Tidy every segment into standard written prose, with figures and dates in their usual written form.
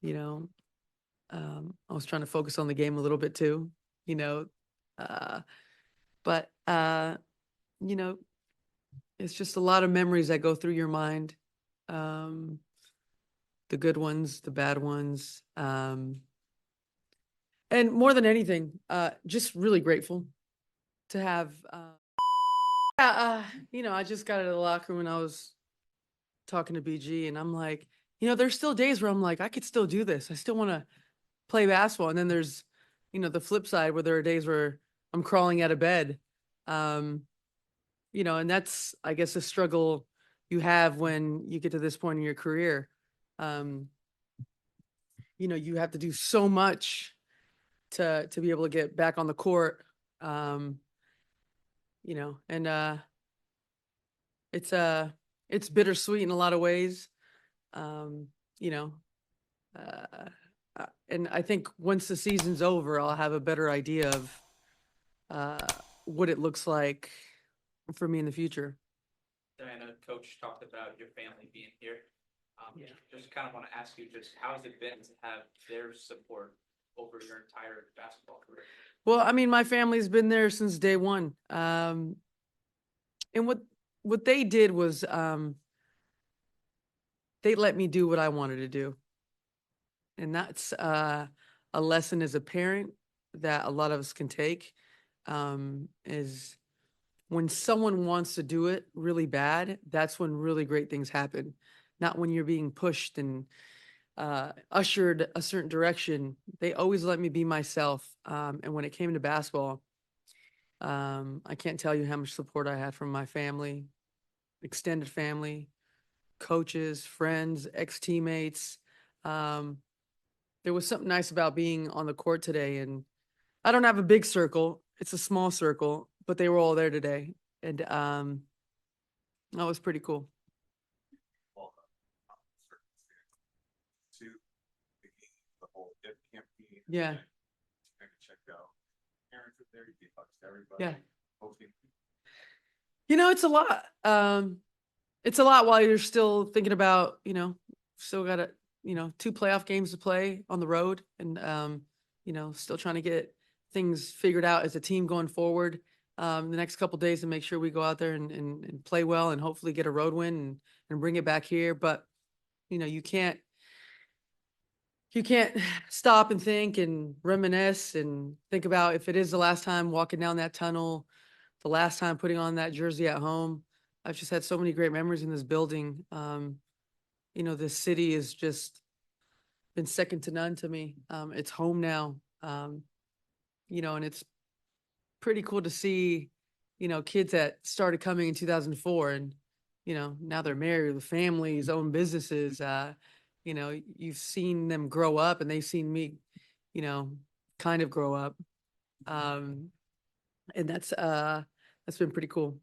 you know, I was trying to focus on the game a little bit too, you know, but, you know, it's just a lot of memories that go through your mind. Um, the good ones, the bad ones. And more than anything, just really grateful to have, I just got out of the locker room and I was talking to BG and I'm like, there's still days where I'm like, I could still do this. I still want to play basketball. And then there's, the flip side where there are days where I'm crawling out of bed. Um, and that's, I guess, a struggle you have when you get to this point in your career. Um, you have to do so much to be able to get back on the court. Um, and it's bittersweet in a lot of ways. Um, you know, and I think once the season's over, I'll have a better idea of what it looks like for me in the future. Diana, Coach talked about your family being here. Yeah. Just kind of want to ask you, just how has it been to have their support over your entire basketball career? Well, I mean, my family's been there since day one. And what they did was they let me do what I wanted to do. And that's a lesson as a parent that a lot of us can take, is when someone wants to do it really bad, that's when really great things happen. Not when you're being pushed and ushered a certain direction. They always let me be myself. And when it came to basketball, I can't tell you how much support I had from my family, extended family, coaches, friends, ex-teammates. There was something nice about being on the court today. And I don't have a big circle. It's a small circle, but they were all there today. And that was pretty cool. Yeah. Yeah. It's a lot. It's a lot while you're still thinking about, still got 2 playoff games to play on the road and, still trying to get things figured out as a team going forward, the next couple days to make sure we go out there and play well and hopefully get a road win and bring it back here. But, you can't stop and think and reminisce and think about if it is the last time walking down that tunnel, the last time putting on that jersey at home. I've just had so many great memories in this building. This city has just been second to none to me. It's home now. And it's pretty cool to see, kids that started coming in 2004 and, now they're married with families, own businesses. You've seen them grow up and they've seen me, kind of grow up. And that's been pretty cool.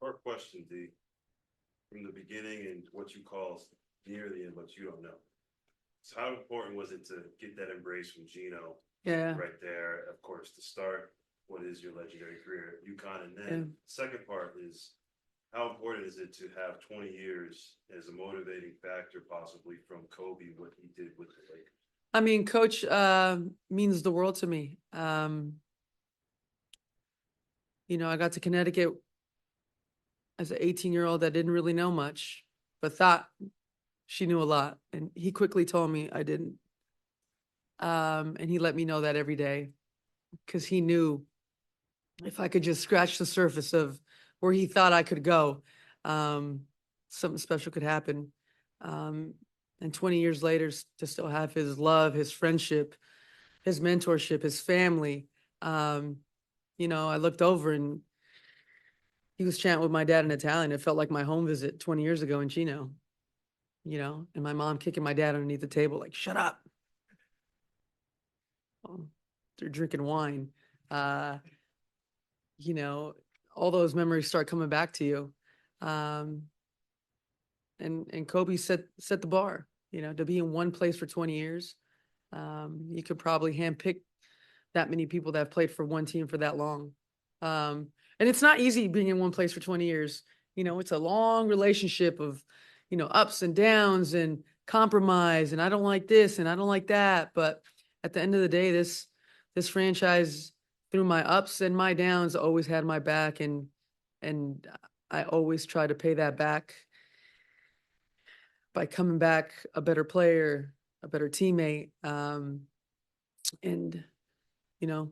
Hard question, D. From the beginning and what you call near the end, but you don't know. So how important was it to get that embrace from Gino? Yeah. Right there, of course, to start what is your legendary career at UConn. And then second part is, how important is it to have 20 years as a motivating factor, possibly from Kobe, what he did with the Lakers? I mean, Coach means the world to me. I got to Connecticut as an 18-year-old that didn't really know much, but thought she knew a lot. And he quickly told me I didn't. And he let me know that every day because he knew if I could just scratch the surface of where he thought I could go, something special could happen. And 20 years later, to still have his love, his friendship, his mentorship, his family. I looked over and he was chanting with my dad in Italian. It felt like my home visit 20 years ago in Chino, and my mom kicking my dad underneath the table, like, shut up. They're drinking wine. All those memories start coming back to you. And Kobe set the bar, to be in one place for 20 years. You could probably handpick that many people that have played for one team for that long. And it's not easy being in one place for 20 years. It's a long relationship of, ups and downs and compromise and I don't like this and I don't like that. But at the end of the day, this franchise, through my ups and my downs, always had my back, and I always try to pay that back by coming back a better player, a better teammate. And, you know,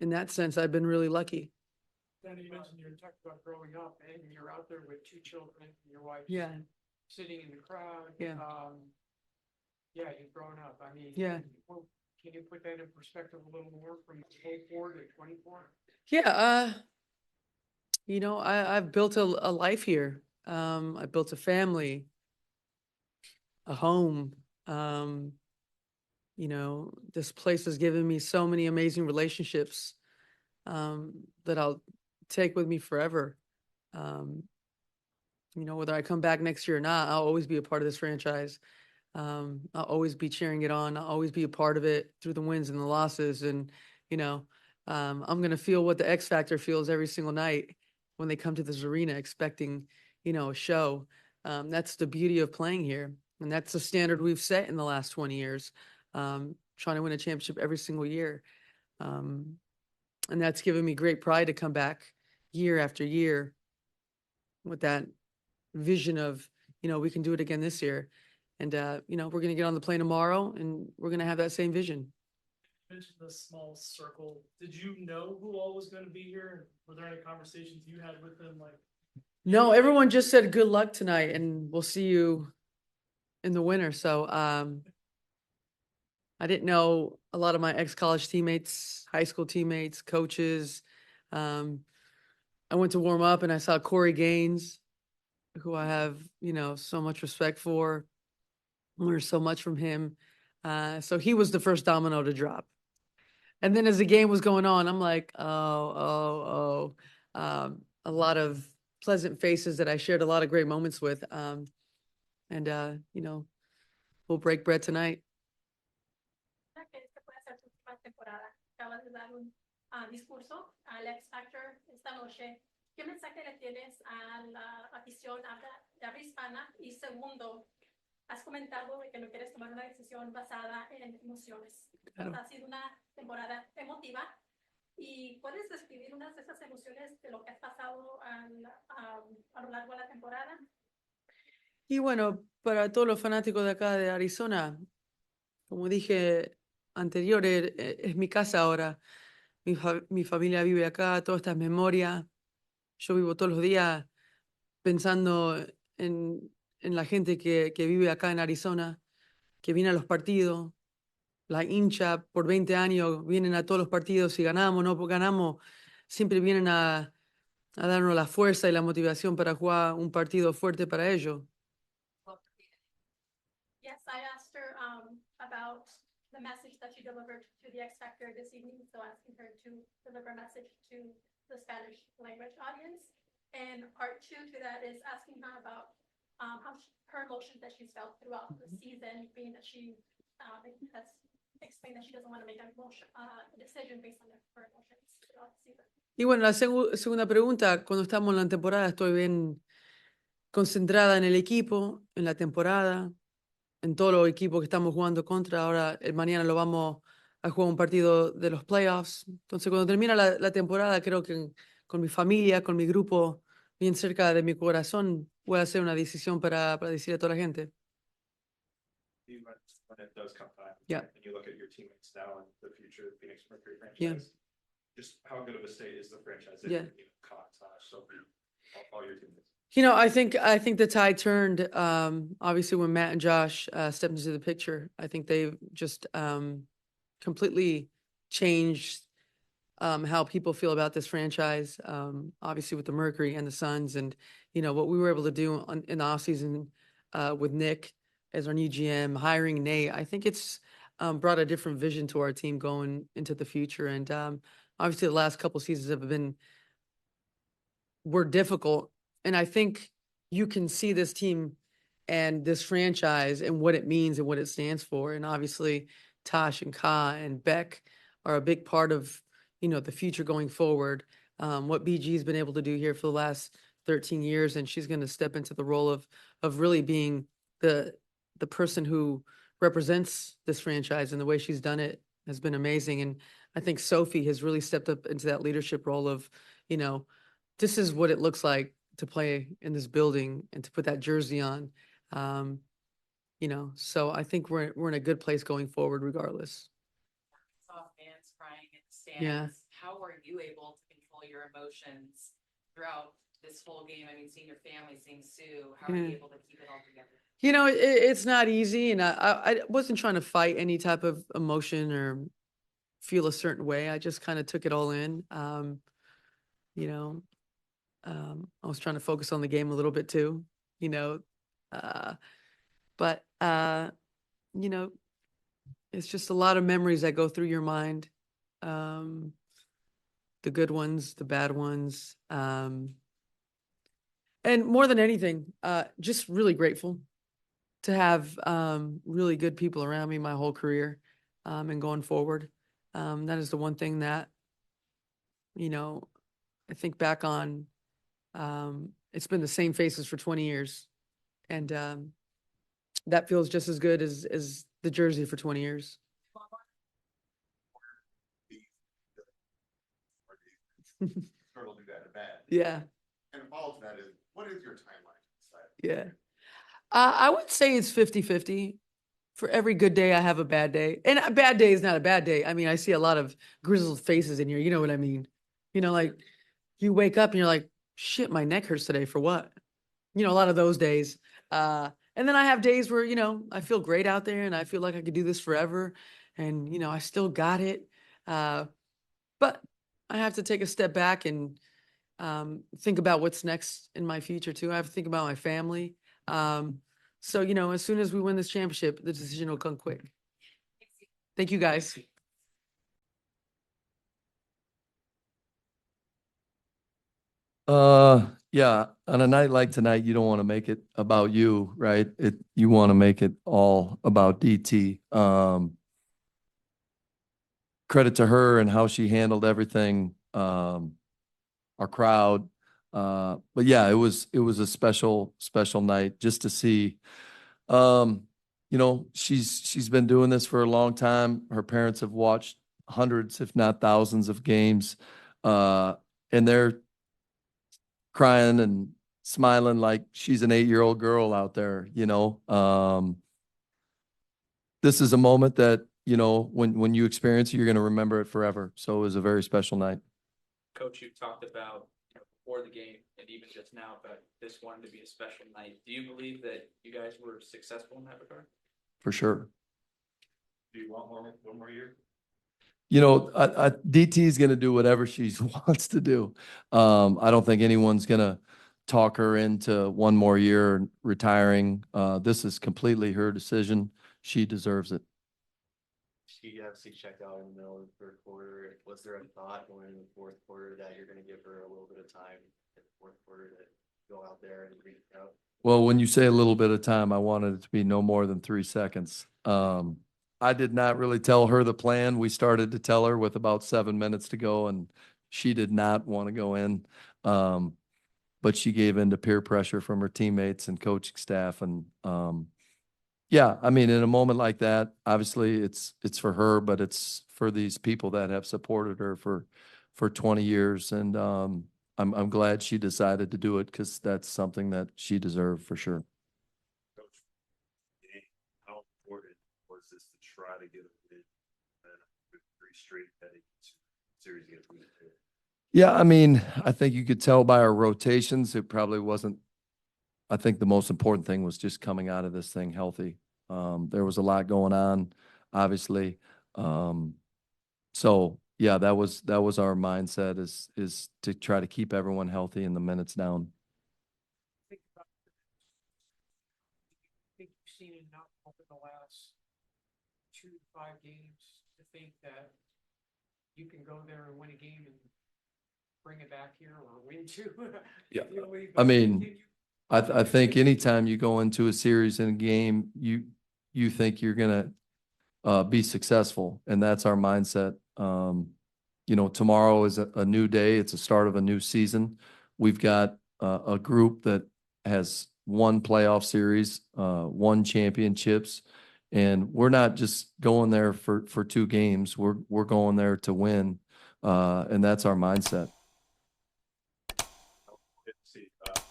in that sense, I've been really lucky. Danny, you mentioned you talked about growing up and you're out there with 2 children and your wife Yeah. sitting in the crowd. Yeah. Yeah, you've grown up. I mean, Yeah. Can you put that in perspective a little more from 24 to 24? Yeah. You know, I've built a life here. I built a family, a home. You know, this place has given me so many amazing relationships that I'll take with me forever. You know, whether I come back next year or not, I'll always be a part of this franchise. I'll always be cheering it on. I'll always be a part of it through the wins and the losses. And, you know, I'm going to feel what the X Factor feels every single night when they come to this arena expecting, you know, a show. That's the beauty of playing here. And that's the standard we've set in the last 20 years, trying to win a championship every single year. And that's given me great pride to come back year after year with that vision of, you know, we can do it again this year. And, you know, we're going to get on the plane tomorrow and we're going to have that same vision. You mentioned the small circle. Did you know who all was going to be here? Were there any conversations you had with them? Like, No, everyone just said good luck tonight and we'll see you in the winter. So, I didn't know a lot of my ex-college teammates, high school teammates, coaches. I went to warm up and I saw Corey Gaines, who I have, you know, so much respect for. Learned so much from him. So he was the first domino to drop. And then as the game was going on, I'm like, a lot of pleasant faces that I shared a lot of great moments with. And, you know, we'll break bread tonight. Que esta puede ser tu última temporada. Acabas de dar un discurso al X Factor esta noche. ¿Qué mensaje le tienes a la afición de habla hispana? Y segundo, has comentado que no quieres tomar una decisión basada en emociones. Claro. Ha sido una temporada emotiva. ¿Y puedes describir unas de esas emociones de lo que has pasado a lo largo de la temporada? Y bueno, para todos los fanáticos de acá de Arizona, como dije anterior, es mi casa ahora. Mi familia vive acá, toda esta es memoria. Yo vivo todos los días pensando en la gente que vive acá en Arizona, que viene a los partidos. La hincha por 20 años vienen a todos los partidos. Si ganamos, no ganamos, siempre vienen a darnos la fuerza y la motivación para jugar un partido fuerte para ellos. Yes, I asked her about the message that she delivered to the X Factor this evening, so asking her to deliver a message to the Spanish language audience. And part 2 to that is asking her about her emotions that she's felt throughout the season, being that she has explained that she doesn't want to make a decision based on her emotions throughout the season. Y bueno, la segunda pregunta, cuando estamos en la temporada estoy bien concentrada en el equipo, en la temporada, en todos los equipos que estamos jugando contra. Ahora, mañana lo vamos a jugar un partido de los playoffs. Entonces, cuando termina la temporada, creo que con mi familia, con mi grupo, bien cerca de mi corazón, voy a hacer una decisión para decir a toda la gente. When it does come time, Yeah. and you look at your teammates now and the future of the Phoenix Mercury franchise, Yeah. just how good of a state is the franchise in? Yeah. You know, caught so all your teammates. You know, I think the tide turned, obviously when Matt and Josh stepped into the picture. I think they've just completely changed how people feel about this franchise, obviously with the Mercury and the Suns, and, you know, what we were able to do in the offseason with Nick as our new GM, hiring Nate. I think it's brought a different vision to our team going into the future. And obviously the last couple seasons were difficult. And I think you can see this team and this franchise and what it means and what it stands for. And obviously Tosh and Ka and Beck are a big part of, you know, the future going forward. What BG's been able to do here for the last 13 years, and she's going to step into the role of really being the the person who represents this franchise, and the way she's done it has been amazing. And I think Sophie has really stepped up into that leadership role of, you know, this is what it looks like to play in this building and to put that jersey on. You know, so I think we're in a good place going forward regardless. Saw fans crying in the stands. Yeah. How are you able to control your emotions throughout this whole game? I mean, seeing your family, seeing Sue, how are you Yeah. able to keep it all together? You know, it's not easy, and I wasn't trying to fight any type of emotion or feel a certain way. I just kind of took it all in. You know, I was trying to focus on the game a little bit too, you know, but you know, it's just a lot of memories that go through your mind. The good ones, the bad ones. And more than anything, just really grateful to have really good people around me my whole career, and going forward. That is the one thing that, you know, I think back on. It's been the same faces for 20 years. And that feels just as good as the jersey for 20 years. Sort of do that in bad. Yeah. And follow to that is, what is your timeline? Yeah. I would say it's 50-50. For every good day, I have a bad day. And a bad day is not a bad day. I mean, I see a lot of grizzled faces in here. You know what I mean? You know, like you wake up and you're like, shit, my neck hurts today for what? You know, a lot of those days. And then I have days where, you know, I feel great out there and I feel like I could do this forever. And, you know, I still got it. But I have to take a step back and think about what's next in my future too. I have to think about my family. So, you know, as soon as we win this championship, the decision will come quick. Thank you, guys. Yeah, on a night like tonight, you don't want to make it about you, right? You want to make it all about DT. Credit to her and how she handled everything, our crowd. But yeah, it was a special night just to see. You know, she's been doing this for a long time. Her parents have watched hundreds, if not thousands, of games, and they're crying and smiling like she's an 8-year-old girl out there, you know. This is a moment that, you know, when you experience it, you're going to remember it forever. So it was a very special night. Coach, you talked about, you know, before the game and even just now, but this wanted to be a special night. Do you believe that you guys were successful in that regard? For sure. Do you want one more year? You know, DT is going to do whatever she wants to do. I don't think anyone's going to talk her into one more year retiring. This is completely her decision. She deserves it. She obviously checked out in the middle of the third quarter. Was there a thought going into the fourth quarter that you're going to give her a little bit of time in the fourth quarter to go out there and reach out? Well, when you say a little bit of time, I wanted it to be no more than 3 seconds. I did not really tell her the plan. We started to tell her with about 7 minutes to go, and she did not want to go in. But she gave in to peer pressure from her teammates and coaching staff. And yeah, I mean, in a moment like that, obviously it's for her, but it's for these people that have supported her for 20 years. And I'm glad she decided to do it because that's something that she deserved for sure. Coach, how important was this to try to get a win and 3 straight heading series against Minnesota? Yeah, I mean, I think you could tell by our rotations, it probably wasn't. I think the most important thing was just coming out of this thing healthy. There was a lot going on, obviously. So yeah, that was our mindset is to try to keep everyone healthy and the minutes down. I think you've seen enough over the last 2 to 5 games to think that you can go there and win a game and bring it back here or win 2. Yeah, I mean, I think anytime you go into a series in a game, you think you're gonna be successful, and that's our mindset. You know, tomorrow is a new day. It's a start of a new season. We've got a group that has won playoff series, won championships. And we're not just going there for 2 games. We're going there to win. And that's our mindset. Good to see, that.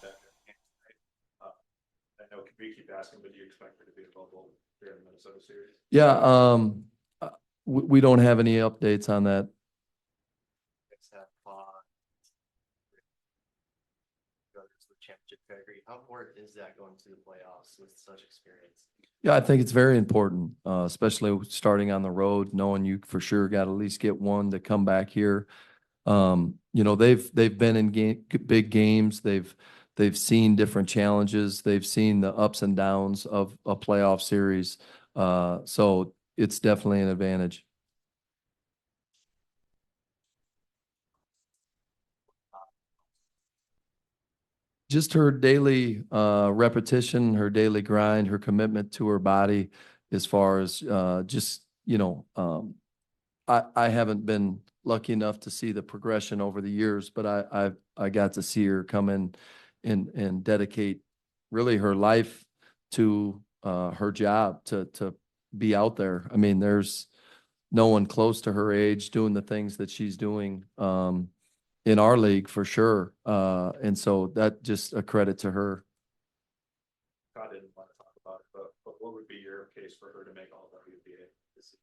I know we keep asking, but do you expect her to be a bubble here in the Minnesota series? Yeah, we don't have any updates on that. Except goes to the championship pedigree. How important is that going to the playoffs with such experience? Yeah, I think it's very important, especially starting on the road, knowing you for sure got to at least get one to come back here. They've been in big games. They've seen different challenges. They've seen the ups and downs of a playoff series. So it's definitely an advantage. Just her daily repetition, her daily grind, her commitment to her body as far as I haven't been lucky enough to see the progression over the years, but I got to see her come in and dedicate really her life to her job to be out there. I mean, there's no one close to her age doing the things that she's doing in our league for sure. And so that just a credit to her. I didn't want to talk about it, but what would be your case for her to make all WBA this season?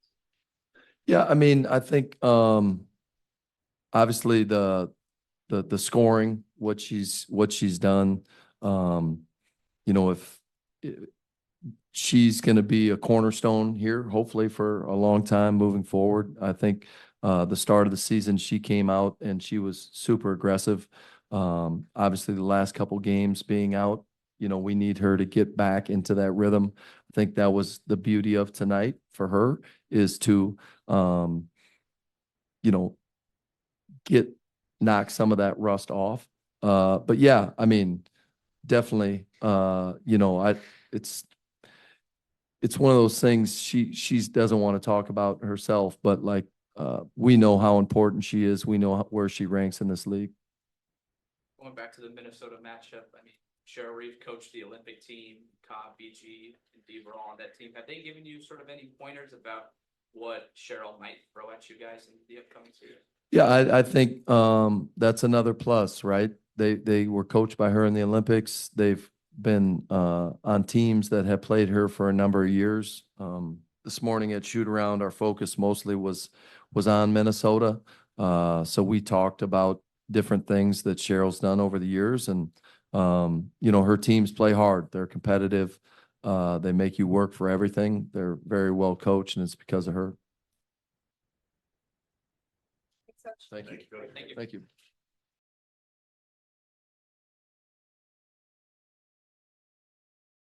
Yeah, I mean, I think obviously the scoring, what she's done, if she's going to be a cornerstone here, hopefully for a long time moving forward. I think the start of the season, she came out and she was super aggressive. Obviously the last couple games being out, we need her to get back into that rhythm. I think that was the beauty of tonight for her is to, knock some of that rust off. But yeah, I mean, definitely, it's one of those things she doesn't want to talk about herself, but like, we know how important she is. We know where she ranks in this league. Going back to the Minnesota matchup, I mean, Cheryl Reeve coached the Olympic team, Cobb, BG, and Dee were all on that team. Have they given you sort of any pointers about what Cheryl might throw at you guys in the upcoming season? Yeah, I think that's another plus, right? They were coached by her in the Olympics. They've been on teams that have played her for a number of years. This morning at shoot around, our focus mostly was on Minnesota. So we talked about different things that Cheryl's done over the years, and her teams play hard. They're competitive. They make you work for everything. They're very well coached, and it's because of her. Thanks, Coach. Thank you. Thank you. Thank you.